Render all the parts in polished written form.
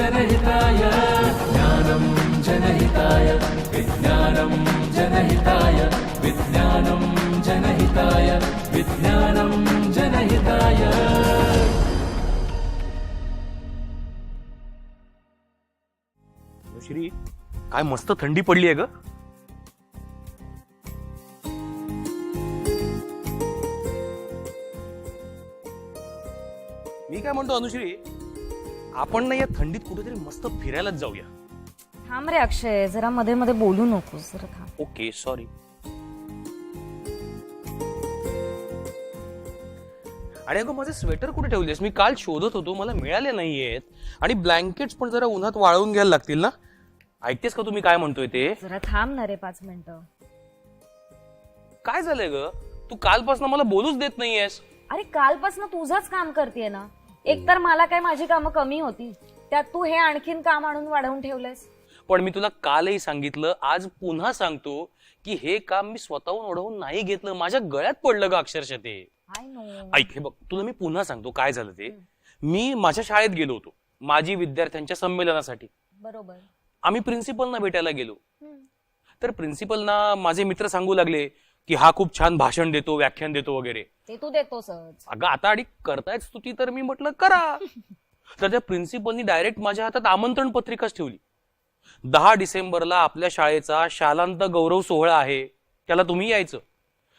जनहिताय ज्ञानं जनहिताय विज्ञानं जनहिताय विज्ञानं जनहिताय विज्ञानं जनहिताय। श्री, काय मस्त थंडी पडली आहे ग। मी काय म्हणतो अनुश्री, आपण ना या थंडीत कुठेतरी मस्त फिरायलाच जाऊया। थांब रे अक्षय, जरा मध्ये मध्ये बोलू नकोस, जरा थांब। Okay sorry. आणि अगं माझे स्वेटर कुठे ठेवलेस? मी काल शोधत होतो, मला मिळाले नाहीयेत। आणि ब्लँकेट्स पण जरा उन्हात वाळवून घ्यायला लागतील ना। ऐकतेस का तुम्ही काय म्हणतोय ते? जरा थांब ना रे 5 मिनिटं। काय झालंय ग? तू कालपासून मला बोलूच देत नाहीयेस। अरे कालपासून तुझंच काम करतेय ना। एकतर मला काय माझी कामं कमी होती, त्यात तू हे आणखीन काम आणून वाढवून ठेवलंयस। पण मी तुला कालही सांगितलं, आज पुन्हा सांगतो की हे काम मी स्वतःहून ओढवून नाही घेतलं, माझ्या गळ्यात पडलं ग अक्षरशः ते। I know. ऐक, हे बघ तुला मी पुन्हा सांगतो काय झालं ते। मी माझ्या शाळेत गेलो होतो माजी विद्यार्थ्यांच्या संमेलनासाठी। बरोबर। आम्ही प्रिन्सिपलना भेटायला गेलो। तर प्रिन्सिपलना माझे मित्र सांगू लागले की हा खूप छान भाषण देतो, व्याख्यान देतो वगैरे। ते तू देतोसच। अगं आता अडी करतायच स्तुती, तर मी म्हटलं करा। तर त्या प्रिन्सिपलनी डायरेक्ट माझ्या हातात आमंत्रण पत्रिकाच ठेवली। 10 डिसेंबरला आपल्या शाळेचा शालांत गौरव सोहळा आहे, त्याला तुम्ही यायचं।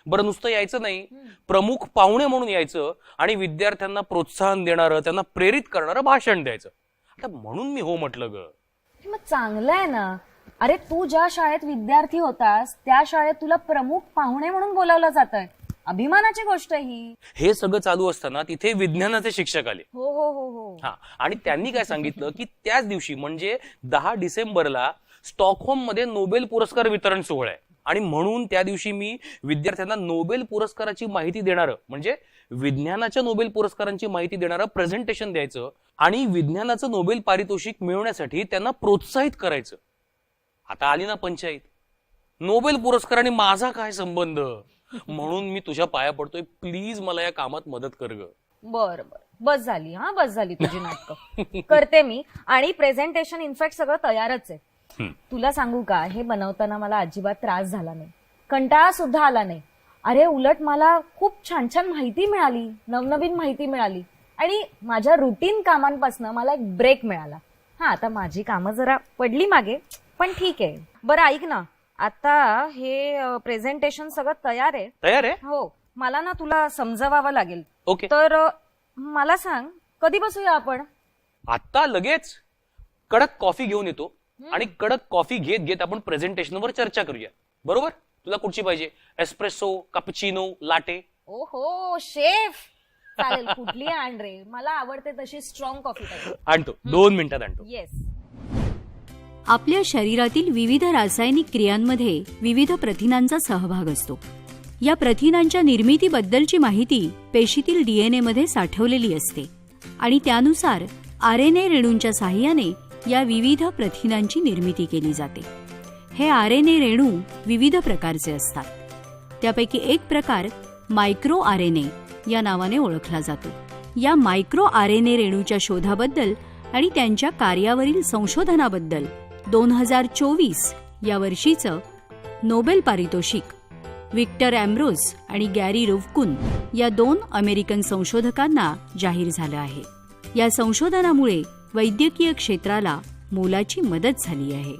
बरं नुसतं यायचं नाही, प्रमुख पाहुणे म्हणून यायचं आणि विद्यार्थ्यांना प्रोत्साहन देणारं, त्यांना प्रेरित करणारं भाषण द्यायचं। आता म्हणून मी हो म्हटलं ग। मग चांगलं आहे ना। अरे तू ज्या शाळेत विद्यार्थी होतास त्या शाळेत तुला प्रमुख पाहुणे म्हणून बोलावलं जातंय, अभिमानाची गोष्ट ही। हे सगळं चालू असताना तिथे विज्ञानाचे शिक्षक आले। हो हो हो हो। हा, आणि त्यांनी काय सांगितलं की त्याच दिवशी म्हणजे 10 डिसेंबरला स्टॉकहोम मध्ये नोबेल पुरस्कार वितरण सोहळा आहे, आणि म्हणून त्या दिवशी मी विद्यार्थ्यांना नोबेल पुरस्काराची माहिती देणारं, म्हणजे विज्ञानाच्या नोबेल पुरस्कारांची माहिती देणारं प्रेझेंटेशन द्यायचं आणि विज्ञानाचं नोबेल पारितोषिक मिळवण्यासाठी त्यांना प्रोत्साहित करायचं। आता आली ना पंचायत, नोबेल पुरस्कार आणि माझा काय संबंध? म्हणून मी तुझ्या पाया पडतोय, प्लीज मला या कामात मदत कर ग। बर बर, बस झाली हा, बस झाली तुझी नाटकं। करते मी, आणि प्रेझेंटेशन इनफॅक्ट सगळं तयारच आहे। तुला सांगू का, हे बनवताना मला अजिबात त्रास झाला नाही, कंटाळा सुद्धा आला नाही। अरे उलट मला खूप छान छान माहिती मिळाली, नवनवीन माहिती मिळाली, आणि माझ्या रुटीन कामांपासून मला एक ब्रेक मिळाला। हा, आता माझी कामं जरा पडली मागे, पण ठीक आहे। बरं ऐक ना, आता हे प्रेझेंटेशन सगळं तयार आहे। तयार आहे? हो, मला ना तुला समजवावं लागेल। ओके, तर मला सांग, कधी बसूया आपण? आता लगेच कडक कॉफी घेऊन येतो आणि कडक कॉफी घेत घेत आपण प्रेझेंटेशनवर चर्चा करूया, बरोबर? तुला कुठची पाहिजे, एस्प्रेसो, कॅपुचिनो, लाटे? ओहो शेफ, चालेल, कुठली आण रे, मला आवडते तशी स्ट्रॉंग कॉफी पाहिजे। आणतो, 2 मिनिटात आणतो। येस। आपल्या शरीरातील विविध रासायनिक क्रियांमध्ये विविध प्रथिनांचा सहभाग असतो। या प्रथिनांच्या निर्मितीबद्दलची माहिती पेशीतील डीएनए मध्ये साठवलेली असते, आणि त्यानुसार आरएनए रेणूंच्या साहाय्याने या विविध प्रथिनांची निर्मिती केली जाते। हे आरएनए रेणू विविध प्रकारचे असतात, त्यापैकी एक प्रकार मायक्रो आरएनए या नावाने ओळखला जातो। या मायक्रो आरएनए रेणूच्या शोधाबद्दल आणि त्यांच्या कार्यावरील संशोधनाबद्दल 2024 या वर्षीचं नोबेल पारितोषिक विक्टर एम्ब्रोज आणि गॅरी रुफकुन या 2 अमेरिकन संशोधकांना जाहीर झालं आहे। या संशोधनामुळे वैद्यकीय क्षेत्राला मोलाची मदत झाली आहे।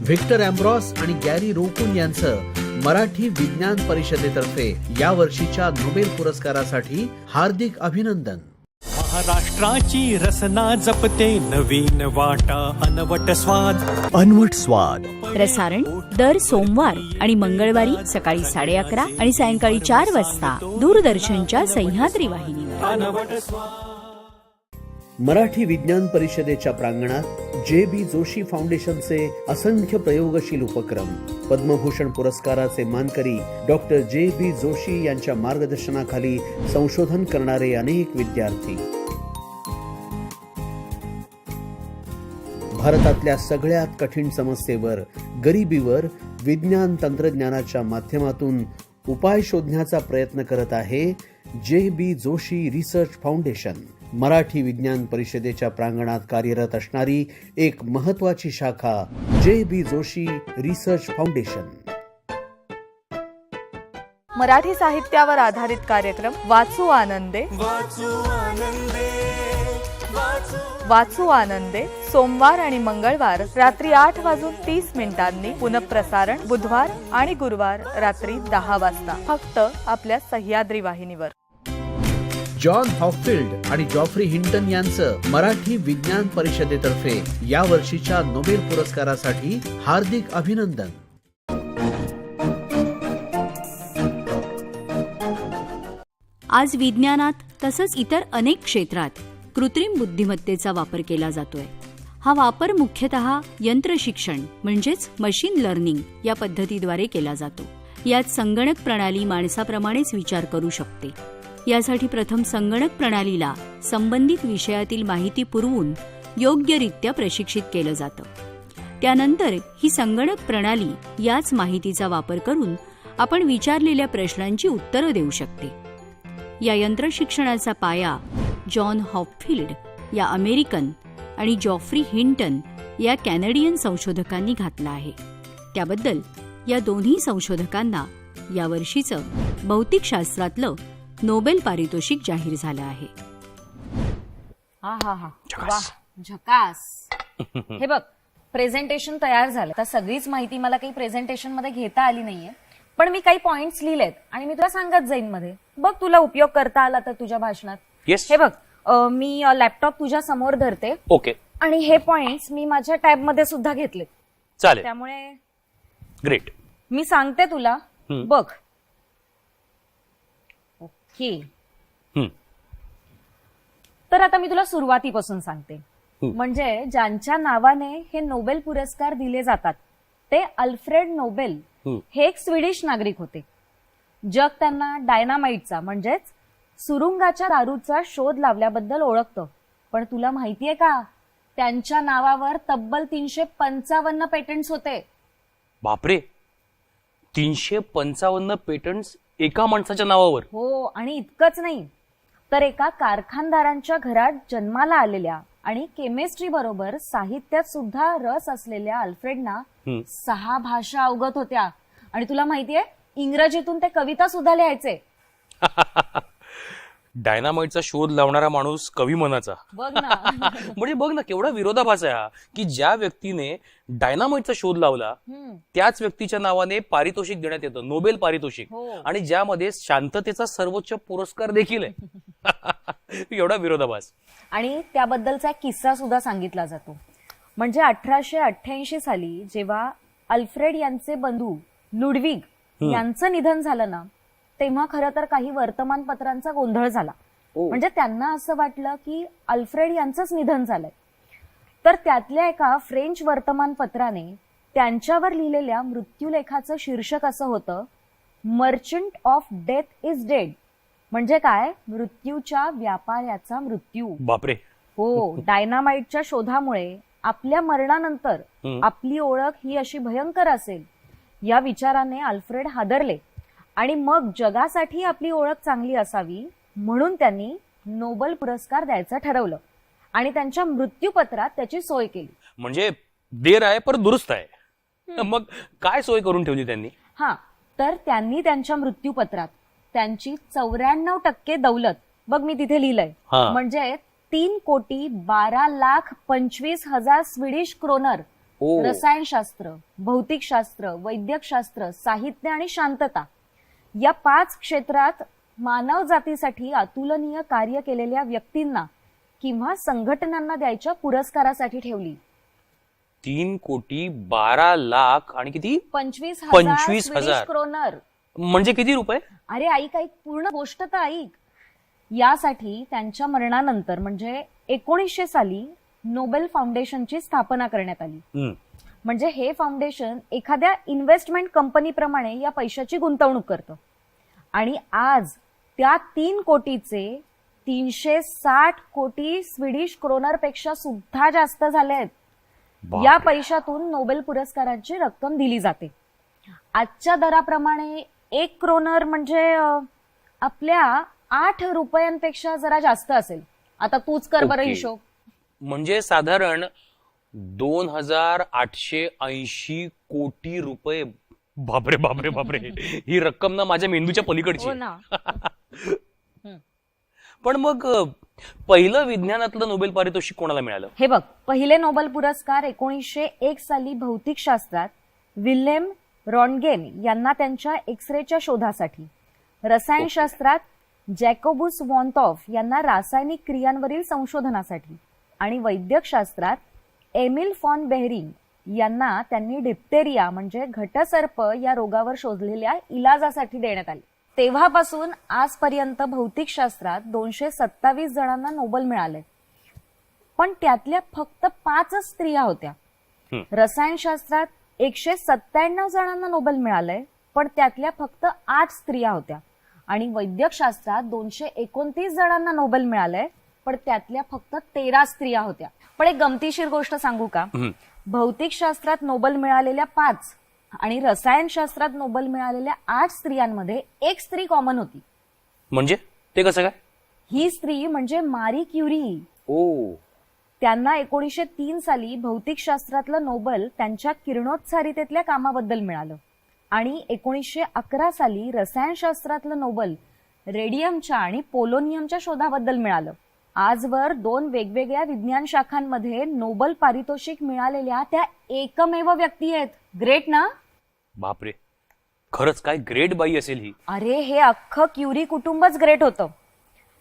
व्हिक्टर एम्ब्रॉस आणि गॅरी रोकुन यांचं मराठी विज्ञान परिषदेतर्फे या वर्षीच्या नोबेल पुरस्कारासाठी हार्दिक अभिनंदन। महाराष्ट्राची रसना जपते नवीन वाटा अनवट स्वाद। अनवट स्वाद प्रसारण दर सोमवार आणि मंगळवारी सकाळी 11:30 आणि सायंकाळी 4 वाजता दूरदर्शनच्या सह्याद्री वाहिनीवर। अनवट स्वाद। मराठी विज्ञान परिषदेच्या प्रांगणात जे.बी. जोशी फाउंडेशनचे असंख्य प्रयोगशील उपक्रम, पद्मभूषण पुरस्काराचे मानकरी डॉक्टर जे.बी. जोशी यांच्या मार्गदर्शनाखाली संशोधन करणारे अनेक विद्यार्थी, भारतातल्या सगळ्यात कठीण समस्येवर, गरिबीवर विज्ञान तंत्रज्ञानाच्या माध्यमातून उपाय शोधण्याचा प्रयत्न करत आहे JB Joshi research foundation, Marathi विज्ञान परिषदेच्या प्रांगणात कार्यरत असणारी एक महत्वाची शाखा JB Joshi research foundation. Marathi साहित्यावर आधारित कार्यक्रम वाचू आनंदे सोमवार आणि मंगळवार रात्री 8:30 पुनःप्रसारण बुधवार आणि गुरुवार रात्री 10 वाजता फक्त आपल्या सह्याद्री वाहिनीवर. जॉन हॉपफिल्ड आणि जॉफ्री हिंटन यांचं मराठी विज्ञान परिषदेतर्फे या वर्षीच्या नोबेल पुरस्कारासाठी हार्दिक अभिनंदन. आज विज्ञानात तसंच इतर अनेक क्षेत्रात कृत्रिम बुद्धिमत्तेचा वापर केला जातोय. हा वापर मुख्यतः यंत्रशिक्षण म्हणजेच मशीन लर्निंग या पद्धतीद्वारे केला जातो. यात संगणक प्रणाली माणसाप्रमाणेच विचार करू शकते. यासाठी प्रथम संगणक प्रणालीला संबंधित विषयातील माहिती पुरवून योग्यरित्या प्रशिक्षित केलं जातं. त्यानंतर ही संगणक प्रणाली याच माहितीचा वापर करून आपण विचारलेल्या प्रश्नांची उत्तरं देऊ शकते. या यंत्रशिक्षणाचा पाया जॉन हॉपफिल्ड या अमेरिकन आणि जॉफ्री हिंटन या कॅनडियन संशोधकांनी घातला आहे. त्याबद्दल या दोन्ही संशोधकांना यावर्षीचं भौतिकशास्त्रातलं नोबेल पारितोषिक जाहीर झालं आहे. वा झकास. हे बघ, प्रेझेंटेशन तयार झालं. आता सगळीच माहिती मला काही प्रेझेंटेशन मध्ये घेता आली नाहीये, पण मी काही पॉइंट्स लिहिलेत आणि मी तुला सांगत जाईन मध्ये. बघ तुला उपयोग करता आला तर तुझ्या भाषणात. येस. हे बघ, मी लॅपटॉप तुझ्या समोर धरते. ओके, आणि हे पॉइंट्स मी माझ्या टॅब मध्ये सुद्धा घेतलेत. चालेल. त्यामुळे ग्रेट. मी सांगते तुला, बघ. ओके, तर आता मी तुला सुरुवातीपासून सांगते. म्हणजे ज्यांच्या नावाने हे नोबेल पुरस्कार दिले जातात ते अल्फ्रेड नोबेल हे एक स्वीडिश नागरिक होते. जग त्यांना डायनामाइटचा म्हणजेच सुरुंगाच्या दारूचा शोध लावल्याबद्दल ओळखतं. पण तुला माहितीये का, त्यांच्या नावावर तब्बल 355 पेटंट्स होते. बापरे, 355 पेटंट्स एका माणसाच्या नावावर. हो, आणि इतकंच नाही तर एका कारखानदारांच्या घरात जन्माला आलेल्या आणि केमिस्ट्री बरोबर साहित्यात सुद्धा रस असलेल्या अल्फ्रेडना 6 भाषा अवगत होत्या. आणि तुला माहितीये, इंग्रजीतून ते कविता सुद्धा लिहायचे. डायनामाइटचा शोध लावणारा माणूस कवी मनाचा. बघ ना. म्हणजे बघ ना, केवढा विरोधाभास आहे हा, की ज्या व्यक्तीने डायनामाइटचा शोध लावला त्याच व्यक्तीच्या नावाने पारितोषिक देण्यात येतं, नोबेल पारितोषिक. आणि ज्यामध्ये शांततेचा सर्वोच्च पुरस्कार देखील आहे. एवढा विरोधाभास. आणि त्याबद्दलचा एक किस्सा सुद्धा सांगितला जातो. म्हणजे 1888 साली जेव्हा अल्फ्रेड यांचे बंधू लुडविग यांचं निधन झालं ना, तेव्हा खरं तर काही वर्तमानपत्रांचा गोंधळ झाला. म्हणजे त्यांना असं वाटलं की अल्फ्रेड यांचंच निधन झालंय. तर त्यातल्या एका फ्रेंच वर्तमानपत्राने त्यांच्यावर लिहिलेल्या मृत्यूलेखाचं शीर्षक असं होतं, merchant of death is dead. म्हणजे काय, मृत्यूच्या व्यापाऱ्याचा मृत्यू. बापरे. हो, डायनामाइटच्या शोधामुळे आपल्या मरणानंतर आपली ओळख ही अशी भयंकर असेल या विचाराने अल्फ्रेड हादरले. आणि मग जगासाठी आपली ओळख चांगली असावी म्हणून त्यांनी नोबेल पुरस्कार द्यायचं ठरवलं आणि त्यांच्या मृत्यूपत्रात त्याची सोय केली. म्हणजे देर आहे पर दुरुस्त आहे. मग काय सोय करून ठेवली त्यांनी? तर त्यांनी त्यांच्या मृत्यूपत्रात त्यांची 94% दौलत, बघ मी तिथे लिहिलंय, म्हणजे 3,12,25,000 स्वीडिश क्रोनर, रसायनशास्त्र, भौतिकशास्त्र, वैद्यकशास्त्र, साहित्य आणि शांतता या 5 क्षेत्रात मानव जातीसाठी अतुलनीय कार्य केलेल्या व्यक्तींना किंवा संघटनांना द्यायच्या पुरस्कारासाठी ठेवली. 3,12,00,000 आणि किती? 25,000 क्रोनर. म्हणजे किती रुपये? अरे ऐक, पूर्ण गोष्ट तर ऐक. यासाठी त्यांच्या मरणानंतर म्हणजे 1900 साली नोबेल फाउंडेशनची स्थापना करण्यात आली. म्हणजे हे फाउंडेशन एखाद्या इन्व्हेस्टमेंट कंपनीप्रमाणे या पैशाची गुंतवणूक करतं. आणि आज त्या 3 कोटीचे 360 कोटी स्वीडिश क्रोनर पेक्षा सुद्धा जास्त झालेत. या पैशातून नोबेल पुरस्काराची रक्कम दिली जाते. आजच्या दराप्रमाणे 1 क्रोनर म्हणजे आपल्या 8 रुपयांपेक्षा जरा जास्त असेल. आता तूच कर बरं ओके. हिशोब. म्हणजे साधारण 2880 कोटी रुपये. बापरे बापरे बापरे, ही रक्कम ना माझ्या मेंदूच्या पलीकडची हो आहे. ना. पण मग पहिलं विज्ञानातलं नोबेल पारितोषिक कोणाला मिळालं? हे बघ, पहिले नोबेल पुरस्कार 1901 साली भौतिकशास्त्रात विल्हेम रॉन्टगेन यांना त्यांच्या एक्सरेच्या शोधासाठी, रसायनशास्त्रात जॅकोबुस वॉन्टॉफ यांना रासायनिक क्रियांवरील संशोधनासाठी आणि वैद्यकशास्त्रात एमिल फॉन बेहरिंग यांना त्यांनी डिप्तेरिया म्हणजे घटसर्प या रोगावर शोधलेल्या इलाजासाठी देण्यात आले. तेव्हापासून आजपर्यंत भौतिकशास्त्रात 227 जणांना नोबेल मिळाले, पण त्यातल्या फक्त 5 स्त्रिया होत्या. रसायनशास्त्रात 197 जणांना नोबेल मिळाले, पण त्यातल्या फक्त 8 स्त्रिया होत्या. आणि वैद्यकशास्त्रात 229 जणांना नोबेल मिळाले, पण त्यातल्या फक्त 13 स्त्रिया होत्या. पण एक गमतीशीर गोष्ट सांगू का? भौतिकशास्त्रात नोबेल मिळालेल्या 5 आणि रसायनशास्त्रात नोबेल मिळालेल्या 8 स्त्रियांमध्ये एक स्त्री कॉमन होती. म्हणजे ते कसं काय? ही स्त्री म्हणजे मारी क्युरी. ओ, त्यांना 1903 साली भौतिकशास्त्रातलं नोबेल त्यांच्या किरणोत्सारितेतल्या कामाबद्दल मिळालं आणि 1911 साली रसायनशास्त्रातलं नोबेल रेडियमच्या आणि पोलोनियमच्या शोधाबद्दल मिळालं. आजवर 2 वेगवेगळ्या विज्ञान शाखांमध्ये नोबेल पारितोषिक मिळालेल्या त्या एकमेव व्यक्ती आहेत. ग्रेट ना? बापरे, खरंच काय ग्रेट बाई असेल ही. अरे, हे अख्खं क्युरी कुटुंबच ग्रेट होतं.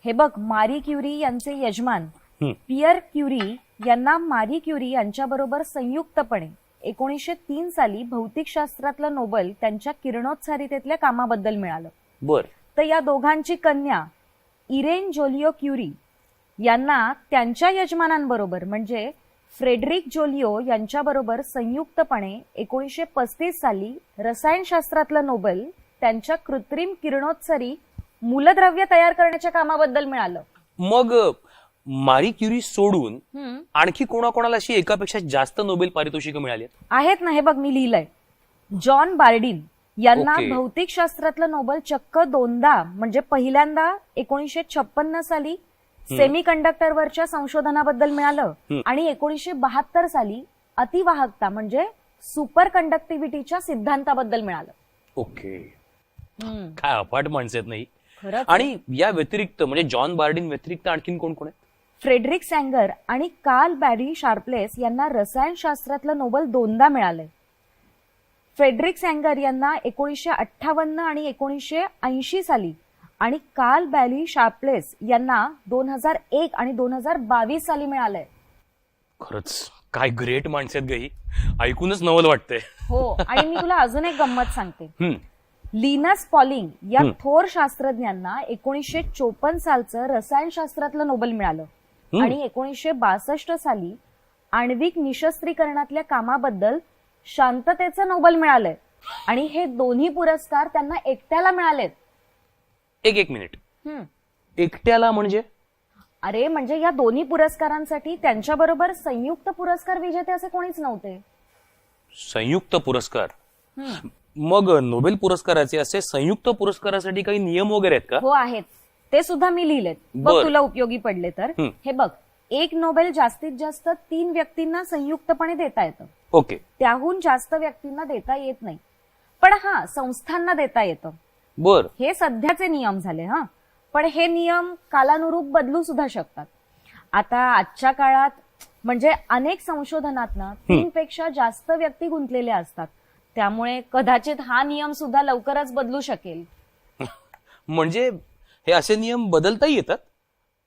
हे बघ, मारी क्युरी यांचे यजमान पियर क्युरी यांना मारी क्युरी यांच्याबरोबर संयुक्तपणे 1903 साली भौतिकशास्त्रातलं नोबेल त्यांच्या किरणोत्सारितेतल्या कामाबद्दल मिळालं. बर. तर या दोघांची कन्या इरेन जोलिओ क्युरी यांना त्यांच्या यजमानांबरोबर म्हणजे फ्रेडरिक जोलिओ यांच्याबरोबर संयुक्तपणे 1935 साली रसायनशास्त्रातलं नोबेल त्यांच्या कृत्रिम किरणोत्सरी मूलद्रव्य तयार करण्याच्या कामाबद्दल मिळालं. मग मारी क्युरी सोडून आणखी कोणाकोणाला अशी एकापेक्षा जास्त नोबेल पारितोषिकं मिळाली आहेत ना? हे बघ, मी लिहिलंय. जॉन बार्डिन यांना ओके. भौतिकशास्त्रातलं नोबेल चक्क 2दा म्हणजे पहिल्यांदा 1956 साली सेमी कंडक्टरवरच्या संशोधनाबद्दल मिळालं आणि 1972 साली अतिवाहकता म्हणजे सुपर कंडक्टिव्हिटीच्या सिद्धांताबद्दल मिळालं. ओके. काय अफाट माणसं आहेत नाही. खरंच. आणि या व्यतिरिक्त म्हणजे जॉन बार्डिन व्यतिरिक्त आणखीन कोण कोण आहे? फ्रेडरिक सॅंगर आणि कार्ल बॅरी शार्पलेस यांना रसायनशास्त्रातलं नोबेल 2दा मिळालंय. फ्रेडरिक सॅंगर यांना 1958 आणि 1980 साली आणि कार्ल बॅरी शार्पलेस यांना 2001 आणि 2022 साली मिळालंय. खरंच काय ग्रेट माणसं आहेत गही, ऐकूनच नवल वाटतंय. हो. आणि मी तुला अजून एक गंमत सांगते. हम्म. लिनस पॉलिंग या थोर शास्त्रज्ञांना 1954 सालचं रसायनशास्त्रातलं नोबेल मिळालं आणि 1962 साली आण्विक निशस्त्रीकरणातल्या कामाबद्दल शांततेचं नोबेल मिळालंय आणि हे दोन्ही पुरस्कार त्यांना एकट्याला मिळालेत. एक मिनिट, एकट्याला म्हणजे? अरे, म्हणजे या दोन्ही पुरस्कारांसाठी त्यांच्याबरोबर संयुक्त पुरस्कार विजेते असे कोणीच नव्हते. संयुक्त पुरस्कार? मग नोबेल पुरस्काराचे असे संयुक्त पुरस्कारासाठी काही नियम वगैरे आहेत का? हो, आहेत. ते सुद्धा मी लिहिलेत. बघ, बर. तुला उपयोगी पडले तर. हे बघ, एक नोबेल जास्तीत जास्त 3 व्यक्तींना संयुक्तपणे देता येतं. ओके. त्याहून जास्त व्यक्तींना देता येत नाही, पण हा संस्थांना देता येतं. बर. हे सध्याचे नियम झाले. पण हे नियम कालानुरूप बदलू सुद्धा शकतात. आता आजच्या काळात म्हणजे अनेक संशोधनातनं 3 पेक्षा जास्त व्यक्ती गुंतलेल्या असतात, त्यामुळे कदाचित हा नियम सुद्धा लवकरच बदलू शकेल. म्हणजे हे असे नियम बदलताही येतात?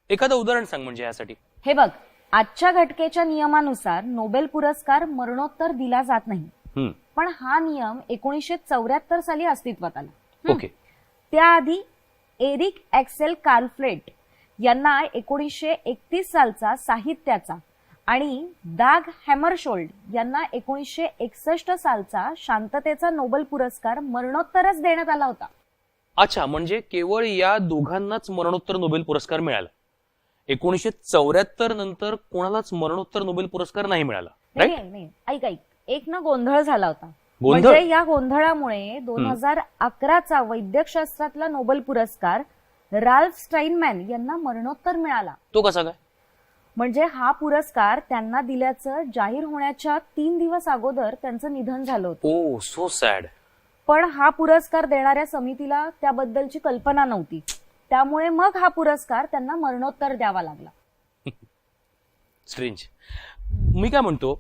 एखादं उदाहरण सांग म्हणजे यासाठी. हे बघ, आजच्या घटकेच्या नियमानुसार नोबेल पुरस्कार मरणोत्तर दिला जात नाही, पण हा नियम 1974 साली अस्तित्वात आला. ओके. त्याआधी एरिक ॲक्सेल कार्लफ्लेट यांना 1931 सालचा साहित्याचा आणि दाग हॅमरशोल्ड यांना 1961 सालचा शांततेचा नोबेल पुरस्कार मरणोत्तरच देण्यात आला होता. अच्छा, म्हणजे केवळ या दोघांनाच मरणोत्तर नोबेल पुरस्कार मिळाला. 1974 नंतर कोणालाच मरणोत्तर नोबेल पुरस्कार नाही मिळाला. नाही, ऐक, एक ना गोंधळ झाला होता. गोंधळ? म्हणजे या गोंधळामुळे 2011चा वैद्यकशास्त्रातला नोबेल पुरस्कार राल्फ स्टाईनमॅन यांना मरणोत्तर मिळाला. तो कसा काय? म्हणजे हा पुरस्कार त्यांना दिल्याचं जाहीर होण्याच्या 3 दिवस अगोदर त्यांचं निधन झालं होतं. ओ सो सॅड. पण हा पुरस्कार देणाऱ्या समितीला त्याबद्दलची कल्पना नव्हती, त्यामुळे मग हा पुरस्कार त्यांना मरणोत्तर द्यावा लागला. स्ट्रेंज. मी काय म्हणतो,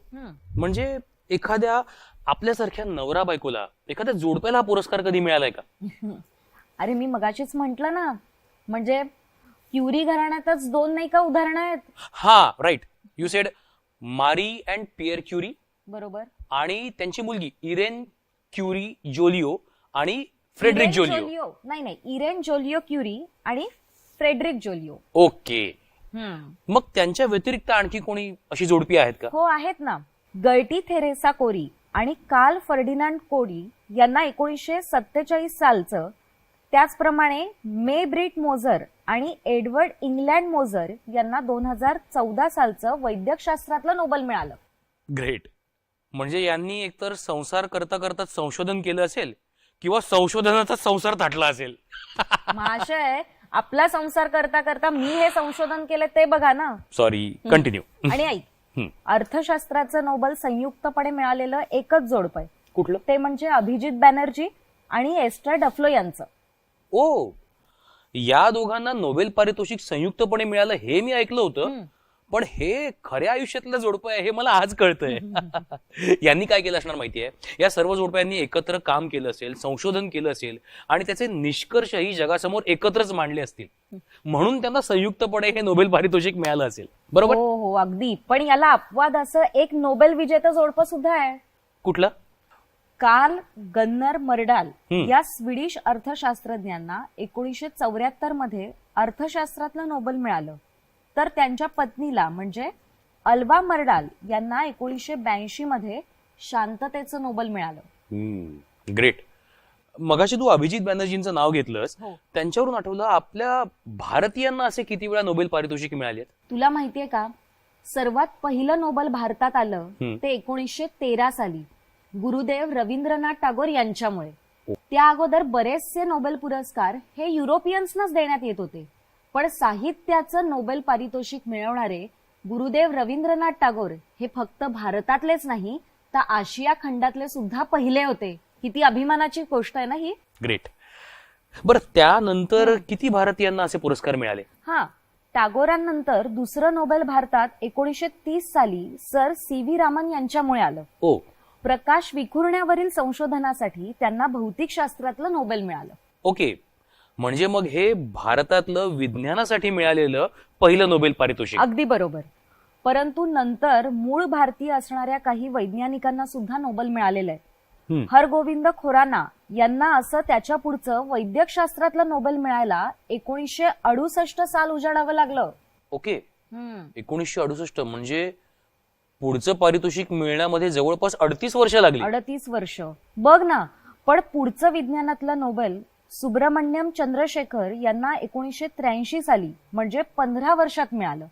म्हणजे एखाद्या आपल्यासारख्या नवरा बायकोला, एखाद्या जोडप्याला हा पुरस्कार कधी मिळालाय का? अरे मी मगाशीच म्हंटल ना, म्हणजे क्युरी घराण्यातच 2 नाही का उदाहरणं आहेत. हा right, you said Marie and Pierre Curie, बरोबर. आणि त्यांची मुलगी इरेन क्युरी जोलिओ आणि फ्रेडरिक जोलिओ. नाही, इरेन जोलिओ क्युरी आणि फ्रेडरिक जोलिओ. ओके. मग त्यांच्या व्यतिरिक्त आणखी कोणी अशी जोडपी आहेत का? हो आहेत ना. गर्टी थेरेसा कोरी आणि कार्ल फर्डिनांड कोरी यांना 1947 सालचं, त्याचप्रमाणे मे ब्रिट मोझर आणि एडवर्ड इंग्लंड मोझर यांना 2014 सालचं वैद्यकशास्त्रातलं नोबेल मिळालं. ग्रेट. म्हणजे यांनी एकतर संसार करता करता संशोधन केलं असेल किंवा संशोधनाचा संसार थाटला असेल. महाशय, आपला संसार करता करता मी हे संशोधन केलं ते बघा ना. Sorry, continue. आणि ऐक, अर्थशास्त्राचं नोबेल संयुक्तपणे मिळालेलं एकच जोडपं आहे. कुठलं? ते म्हणजे अभिजित बॅनर्जी आणि एस्टर डफ्लो यांचं. ओ, या दोघांना नोबेल पारितोषिक संयुक्तपणे मिळालं हे मी ऐकलं होतं, पण हे खऱ्या आयुष्यातलं जोडपं आहे हे मला आज कळतंय. यांनी काय केलं असणार माहितीये, या सर्व जोडप्यांनी एकत्र काम केलं असेल, संशोधन केलं असेल आणि त्याचे निष्कर्षही जगासमोर एकत्रच मांडले असतील, म्हणून त्यांना संयुक्तपणे हे नोबेल पारितोषिक मिळालं असेल. बरोबर? हो अगदी. पण याला अपवाद असं एक नोबेल विजेतं जोडपं सुद्धा आहे. कुठलं? कार्ल गन्नर मर्डाल या स्वीडिश अर्थशास्त्रज्ञांना 1974 मध्ये अर्थशास्त्रातलं नोबेल मिळालं. तर त्यांच्या पत्नीला म्हणजे अल्वा मर्डाल यांना 1982 मध्ये शांततेचं नोबेल मिळालं. ग्रेट. मगाशी तू अभिजित बॅनर्जींचं नाव घेतलंस, त्यांच्यावरून आठवलं, आपल्या भारतीयांना असे किती वेळा नोबेल पारितोषिक मिळाले? तुला माहितीये का, सर्वात पहिलं नोबेल भारतात आलं ते 1913 साली गुरुदेव रवींद्रनाथ टागोर यांच्यामुळे. त्या अगोदर बरेचसे नोबेल पुरस्कार हे युरोपियन्सनाच देण्यात येत होते, पण साहित्याचं नोबेल पारितोषिक मिळवणारे गुरुदेव रवींद्रनाथ टागोर हे फक्त भारतातलेच नाही तर आशिया खंडातले सुद्धा पहिले होते. किती अभिमानाची गोष्ट आहे ना ही. ग्रेट. बरं, त्यानंतर किती भारतीयांना असे पुरस्कार मिळाले? हा, टागोरांनंतर दुसरं नोबेल भारतात 1930 साली सर CV रामन यांच्यामुळे आलं. ओ. प्रकाश विखुरण्यावरील संशोधनासाठी त्यांना भौतिकशास्त्रातलं नोबेल मिळालं. ओके. म्हणजे मग हे भारतातलं विज्ञानासाठी मिळालेलं पहिलं नोबेल पारितोषिक. अगदी बरोबर. परंतु नंतर मूळ भारतीय असणाऱ्या काही वैज्ञानिकांना सुद्धा नोबेल मिळालेलं आहे. हरगोविंद खुराना यांना असं त्याच्या पुढचं वैद्यकशास्त्रातलं नोबेल मिळायला 1968 साल उजाडावं लागलं. ओके. 1968 म्हणजे पुढचं पारितोषिक मिळण्यामध्ये जवळपास 38 वर्ष लागली. 38 वर्ष बघ ना. पण पुढचं विज्ञानातलं नोबेल सुब्रमण्यम चंद्रशेखर यांना 1983 साली म्हणजे 15 वर्षात मिळालं.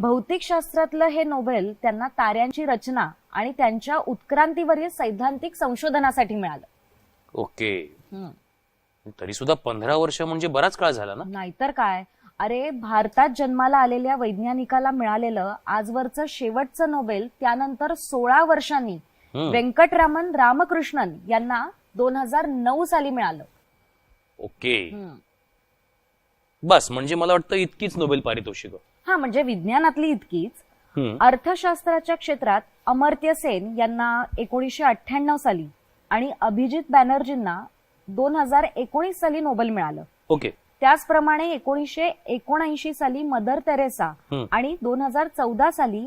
भौतिकशास्त्रातलं हे नोबेल त्यांना ताऱ्यांची रचना आणि त्यांच्या उत्क्रांतीवरील सैद्धांतिक संशोधनासाठी मिळालं. ओके. तरी सुद्धा 15 वर्ष म्हणजे बराच काळ झाला ना. नाहीतर काय. अरे, भारतात जन्माला आलेल्या वैज्ञानिकाला मिळालेलं आजवरचं शेवटचं नोबेल त्यानंतर 16 वर्षांनी व्यंकटरामन रामकृष्णन यांना 2009 साली मिळालं. ओके. बस, म्हणजे मला वाटतं इतकीच नोबेल पारितोषिक. हा, म्हणजे विज्ञानातली इतकीच. अर्थशास्त्राच्या क्षेत्रात अमर्त्य सेन यांना 1998 साली आणि अभिजित बॅनर्जींना 2019 साली नोबेल मिळालं. ओके. त्याचप्रमाणे 1979 साली मदर तेरेसा आणि 2014 साली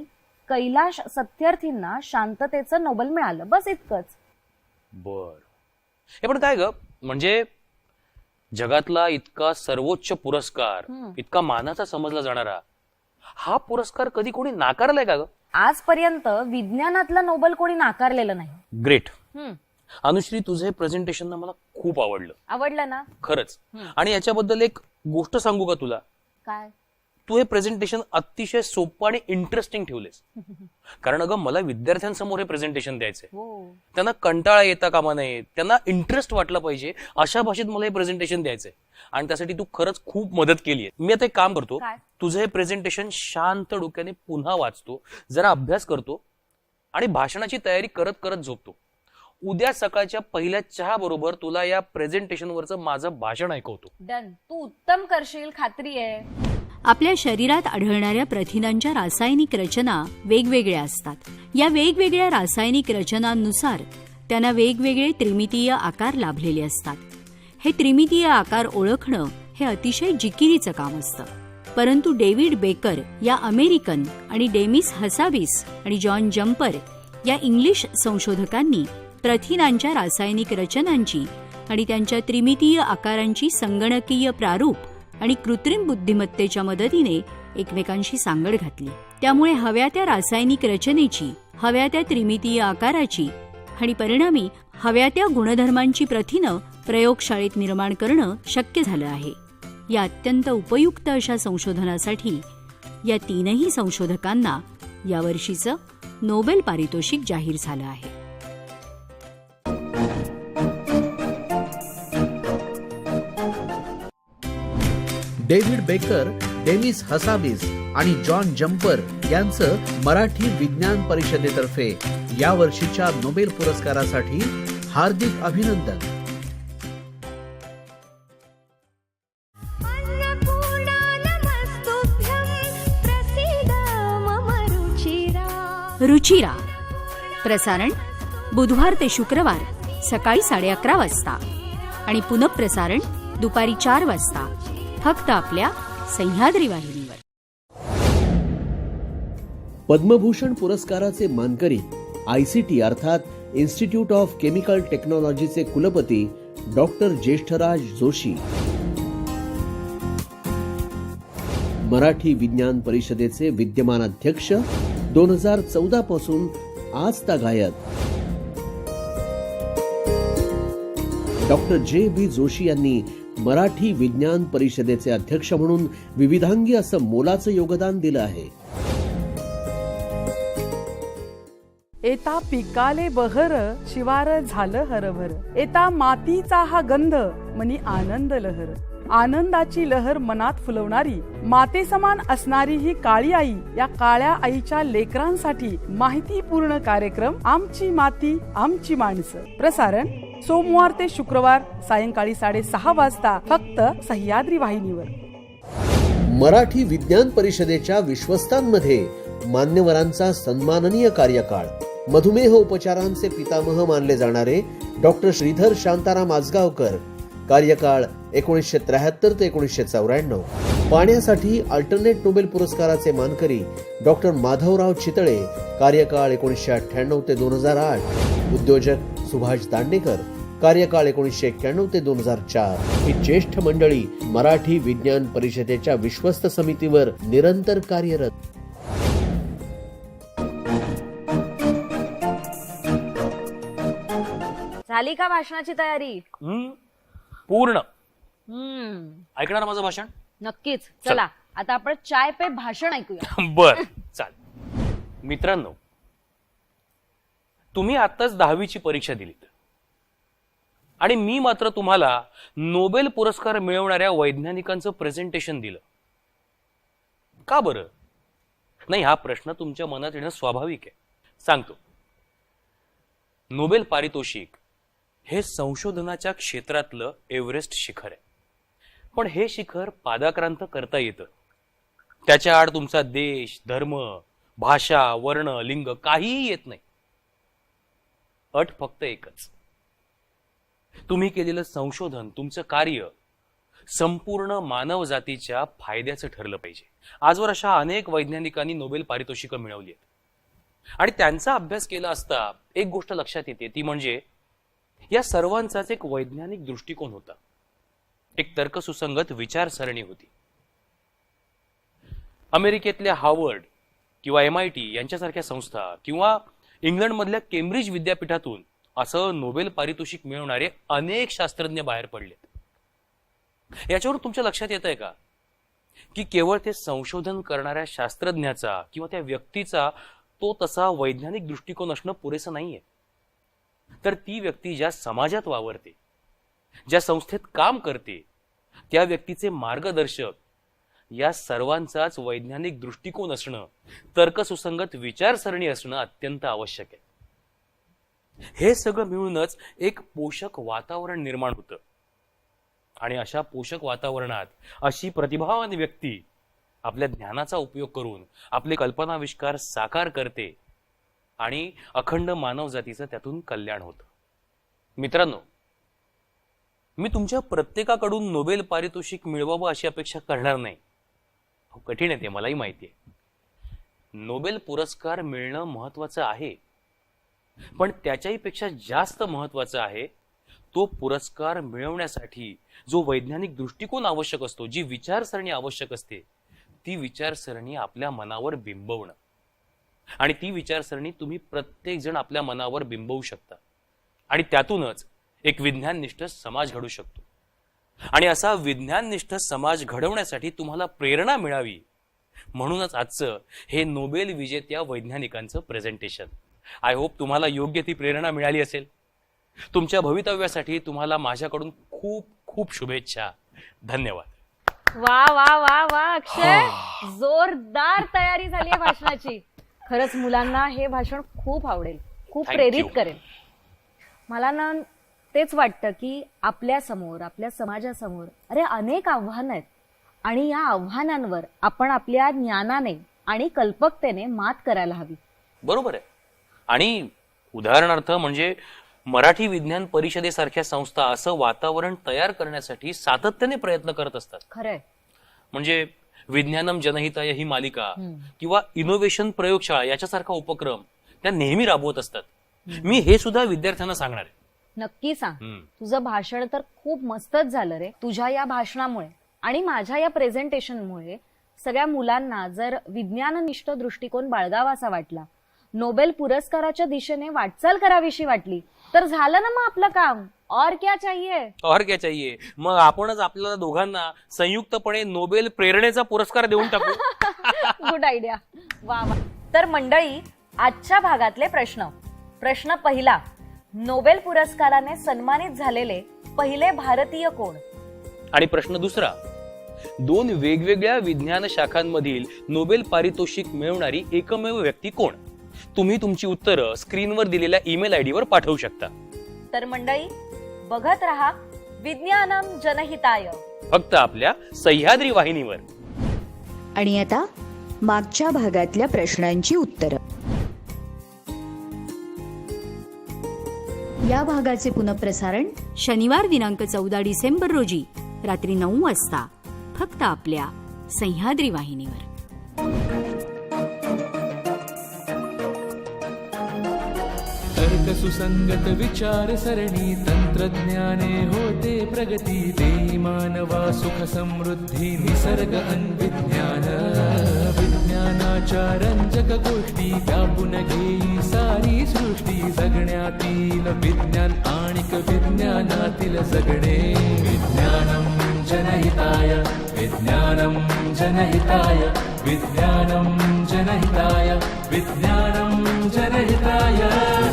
कैलाश सत्यार्थींना शांततेचं नोबेल मिळालं. बस इतकंच. बर. हे पण काय ग, म्हणजे जगातला इतका सर्वोच्च पुरस्कार, इतका मानाचा समजला जाणारा हा पुरस्कार कधी कोणी नाकारलाय का ग? आजपर्यंत विज्ञानातला नोबेल कोणी नाकारलेलं नाही. ग्रेट. अनुश्री, तुझं हे प्रेझेंटेशन ना मला खूप आवडलं. आवडलं ना? खरंच. आणि याच्याबद्दल एक गोष्ट सांगू का तुला? काय? तू हे प्रेझेंटेशन अतिशय सोपं आणि इंटरेस्टिंग ठेवलेस. कारण अगं मला विद्यार्थ्यांसमोर हे प्रेझेंटेशन द्यायचंय. त्यांना कंटाळा येता कामा नये, त्यांना इंटरेस्ट वाटला पाहिजे अशा भाषेत मला हे प्रेझेंटेशन द्यायचंय. आणि त्यासाठी तू खरंच खूप मदत केली आहे. मी आता एक काम करतो, काय? तुझं हे प्रेझेंटेशन शांत डोक्याने पुन्हा वाचतो, जरा अभ्यास करतो आणि भाषणाची तयारी करत करत झोपतो. उद्या सकाळच्या पहिल्या चहा बरोबर तुला या प्रेझेंटेशनवरचं माझं भाषण ऐकवतो. डन. तू उत्तम करशील, खात्री आहे. आपल्या शरीरात आढळणाऱ्या प्रथिनांच्या रासायनिक रचना वेगवेगळ्या असतात. या वेगवेगळ्या रासायनिक रचनांनुसार त्यांना वेगवेगळे त्रिमितीय आकार लाभलेले असतात. हे त्रिमितीय आकार ओळखणं हे अतिशय जिकिरीचं काम असतं. परंतु डेव्हिड बेकर या अमेरिकन आणि डेमिस हसाबिस आणि जॉन जम्पर या इंग्लिश संशोधकांनी प्रथिनांच्या रासायनिक रचनांची आणि त्यांच्या त्रिमितीय आकारांची संगणकीय प्रारूप आणि कृत्रिम बुद्धिमत्तेच्या मदतीने एकमेकांशी सांगड घातली. त्यामुळे हव्या त्या रासायनिक रचनेची, हव्या त्या त्रिमितीय आकाराची आणि परिणामी हव्या त्या गुणधर्मांची प्रथिनं प्रयोगशाळेत निर्माण करणं शक्य झालं आहे. या अत्यंत उपयुक्त अशा संशोधनासाठी या तीनही संशोधकांना यावर्षीचं नोबेल पारितोषिक जाहीर झालं आहे. डेव्हिड बेकर, डेनिस हसाबिस आणि जॉन जम्पर यांचं मराठी विज्ञान परिषदेतर्फे या वर्षीच्या नोबेल पुरस्कारासाठी हार्दिक अभिनंदन. रुचिरा प्रसारण बुधवार ते शुक्रवार सकाळी 11:30 वाजता आणि पुनःप्रसारण दुपारी 4 वाजता फक्त आपल्या सह्याद्री वाहिनीवर. पद्मभूषण पुरस्काराचे मानकरी ICT अर्थात इन्स्टिट्यूट ऑफ केमिकल टेक्नॉलॉजीचे कुलपती डॉक्टर ज्येष्ठराज जोशी, मराठी विज्ञान परिषदेचे विद्यमान अध्यक्ष 2014 पासून आजतागायत डॉक्टर JB जोशी यांनी मराठी विज्ञान परिषदेचे अध्यक्ष म्हणून विविधांगी असं मोलाचं योगदान दिलं आहे. एता पिकाले बहर शिवार झालं हरभर. एता मातीचा हा गंध मनी आनंद लहर. आनंदाची लहर मनात फुलवणारी, मातेसमान असणारी ही काळी आई, या काळ्या आईच्या लेकरांसाठी माहितीपूर्ण कार्यक्रम आमची माती आमची माणसं. प्रसारण सोमवार ते शुक्रवार सायंकाळी 6:30 वाजता फक्त सह्याद्री वाहिनीवर. मराठी विज्ञान परिषदेच्या विश्वस्तांमध्ये मान्यवरांचा सन्माननीय कार्यकाळ. मधुमेह उपचारांचे पितामह मानले जाणारे डॉक्टर श्रीधर शांताराम आजगावकर, कार्यकाळ 1973 ते 1994. पाण्यासाठी अल्टरनेट नोबेल पुरस्काराचे मानकरी डॉक्टर माधवराव चितळे, कार्यकाळ 1998 ते 2008. उद्योजक सुभाष दांडेकर, कार्यकाळ 1991 ते 2004. ही ज्येष्ठ मंडळी मराठी विज्ञान परिषदेच्या विश्वस्त समितीवर निरंतर कार्यरत. झाली का भाषणाची तयारी? पूर्ण. ऐकणार माझं भाषण? नक्कीच. चला आता आपण चाय पे भाषण ऐकूया. बर, चाल. मित्रांनो, तुम्ही आताच 10वीची परीक्षा दिलीत आणि मी मात्र तुम्हाला नोबेल पुरस्कार मिळवणाऱ्या वैज्ञानिकांचं प्रेझेंटेशन दिलं. का बरं? नाही, हा प्रश्न तुमच्या मनात येणं स्वाभाविक आहे. सांगतो. नोबेल पारितोषिक हे संशोधनाच्या क्षेत्रातलं एव्हरेस्ट शिखर आहे. पण हे शिखर पादाक्रांत करता येतं. त्याच्या आड तुमचा देश, धर्म, भाषा, वर्ण, लिंग काहीही येत नाही. अट फक्त एकच, तुम्ही केलेलं संशोधन, तुमचं कार्य संपूर्ण मानव जातीच्या फायद्याचं ठरलं पाहिजे. आजवर अशा अनेक वैज्ञानिकांनी नोबेल पारितोषिकं मिळवली आहेत आणि त्यांचा अभ्यास केला असता एक गोष्ट लक्षात येते, ती म्हणजे या सर्वांचाच एक वैज्ञानिक दृष्टिकोन होता, एक तर्कसुसंगत विचारसरणी होती. अमेरिकेतल्या हार्वर्ड किंवा MIT यांच्यासारख्या संस्था किंवा इंग्लंडमधल्या केम्ब्रिज विद्यापीठातून असं नोबेल पारितोषिक मिळवणारे अनेक शास्त्रज्ञ बाहेर पडलेत. याच्यावरून तुमच्या लक्षात येत आहे का की केवळ ते संशोधन करणाऱ्या शास्त्रज्ञाचा किंवा त्या व्यक्तीचा तो तसा वैज्ञानिक दृष्टिकोन असणं पुरेसं नाहीये, तर ती व्यक्ती ज्या समाजात वावरते, ज्या संस्थेत काम करते, त्या व्यक्तीचे मार्गदर्शक या सर्वांचाच वैज्ञानिक दृष्टिकोन असणं, तर्कसुसंगत विचारसरणी असणं अत्यंत आवश्यक आहे. हे सगळं मिळूनच एक पोषक वातावरण निर्माण होतं आणि अशा पोषक वातावरणात अशी प्रतिभावान व्यक्ती आपल्या ज्ञानाचा उपयोग करून आपले कल्पनाविष्कार साकार करते आणि अखंड मानवजातीचं त्यातून कल्याण होतं. मित्रांनो, मी तुमच्या प्रत्येकाकडून नोबेल पारितोषिक मिळवावं अशी अपेक्षा करणार नाही. कठीण आहे ते, मलाही माहिती आहे. नोबेल पुरस्कार मिळणं महत्वाचं आहे, पण त्याच्याही पेक्षा जास्त महत्वाचं आहे तो पुरस्कार मिळवण्यासाठी जो वैज्ञानिक दृष्टिकोन आवश्यक असतो, जी विचारसरणी आवश्यक असते, ती विचारसरणी आपल्या मनावर बिंबवणं. आणि ती विचारसरणी तुम्ही प्रत्येक जण आपल्या मनावर बिंबवू शकता आणि त्यातूनच एक विज्ञाननिष्ठ समाज घडू शकतो. आणि असा विज्ञाननिष्ठ समाज घडवण्यासाठी तुम्हाला प्रेरणा मिळावी म्हणूनच आजचं हे नोबेल विजेत्या वैज्ञानिकांचं प्रेझेंटेशन. आय होप तुम्हाला योग्य ती प्रेरणा मिळाली असेल. तुमच्या भवितव्यासाठी तुम्हाला माझ्याकडून खूप खूप शुभेच्छा. धन्यवाद. वा वा वा वा अक्षय, जोरदार तयारी झाली आहे भाषणाची. खरंच मुलांना हे भाषण खूप आवडेल, खूप Thank प्रेरित you. करेल. मला ना तेच वाटतं की आपल्या समोर, आपल्या समाजासमोर अरे अनेक आव्हानं आहेत आणि या आव्हानांवर आपण आपल्या ज्ञानाने आणि कल्पकतेने मात करायला हवी. बरोबर आहे. आणि उदाहरणार्थ म्हणजे मराठी विज्ञान परिषदेसारख्या संस्था असं वातावरण तयार करण्यासाठी सातत्याने प्रयत्न करत असतात. खरंय. म्हणजे विज्ञानम जनहिताय ही मालिका किंवा इनोव्हेशन प्रयोगशाळा याच्यासारखा उपक्रम त्या नेहमी राबवत असतात. मी हे सुद्धा विद्यार्थ्यांना सांगणार आहे. नक्की सांग. तुझं भाषण तर खूप मस्तच झालं रे. तुझ्या या भाषणामुळे आणि माझ्या या प्रेझेंटेशनमुळे सगळ्या मुलांना जर विज्ञाननिष्ठ दृष्टिकोन बाळगावासा वाटला, नोबेल पुरस्काराच्या दिशेने वाटचाल करावीशी वाटली, तर झालं ना मग आपलं काम. और क्या चाहिए. मग आपणच आपल्याला दोघांना संयुक्तपणे नोबेल प्रेरणेचा पुरस्कार देऊन टाकू. Good idea. वा वा. तर मंडळी, आजच्या भागातले प्रश्न पहिला, नोबेल पुरस्काराने सन्मानित झालेले पहिले भारतीय कोण? आणि प्रश्न दुसरा, 2 वेगवेगळ्या विज्ञान शाखांमधील नोबेल पारितोषिक मिळवणारी एकमेव व्यक्ती कोण? तुम्ही तुमची उत्तरं स्क्रीनवर दिलेल्या ईमेल आयडीवर पाठवू शकता. तर मंडळी, बघत रहा विज्ञानम जनहिताय, फक्त आपल्या सह्याद्री वाहिनीवर. आणि आता मागच्या भागातल्या प्रश्नांची उत्तरं. या भागाचे पुनःप्रसारण शनिवार दिनांक 14 डिसेंबर रोजी रात्री 9 वाजता फक्त आपल्या सह्याद्री वाहिनीवर. तर्क सुसंगत विचार सरणी तंत्रज्ञाने होते प्रगती. देई मानवा सुख समृद्धी निसर्ग अन्विज्ञान. विज्ञानाच्या रंजक गोष्टी व्यापून घेई सारी सृष्टी. जगण्यातील विज्ञान आणिक विज्ञानातील जगणे. विज्ञानम जनहिताय, विज्ञानम जनहिताय, विज्ञानम जनहिताय, विज्ञानम जनहिताय,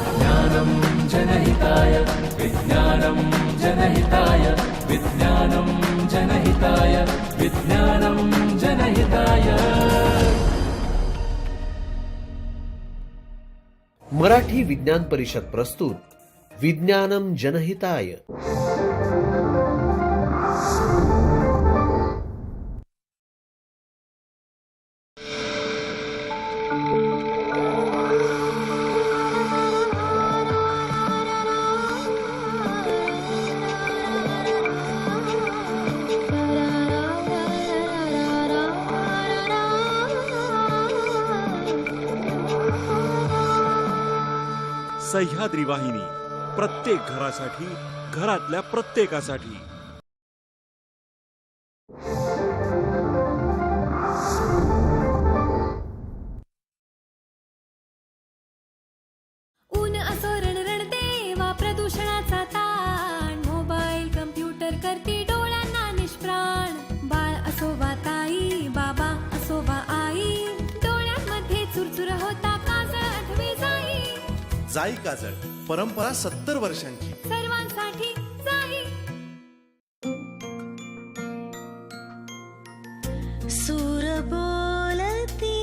ज्ञानम जनहिताय, विज्ञानम जनहिताय, विज्ञानम जनहिताय, विज्ञानम जनहिताय. मराठी विज्ञान परिषद प्रस्तुत विज्ञानम जनहिताय. सह्याद्री वाहिनी, प्रत्येक घरासाठी, घरातल्या प्रत्येकासाठी. ऊन असो रणरणते वा प्रदूषणाचा ताण. मोबाईल कम्प्युटर करती डोळ्यांना निष्प्राण. बाळ असो वा ताई जाई काजळ, परंपरा 70 वर्षांची. सर्वांसाठी जाई. सूर बोलती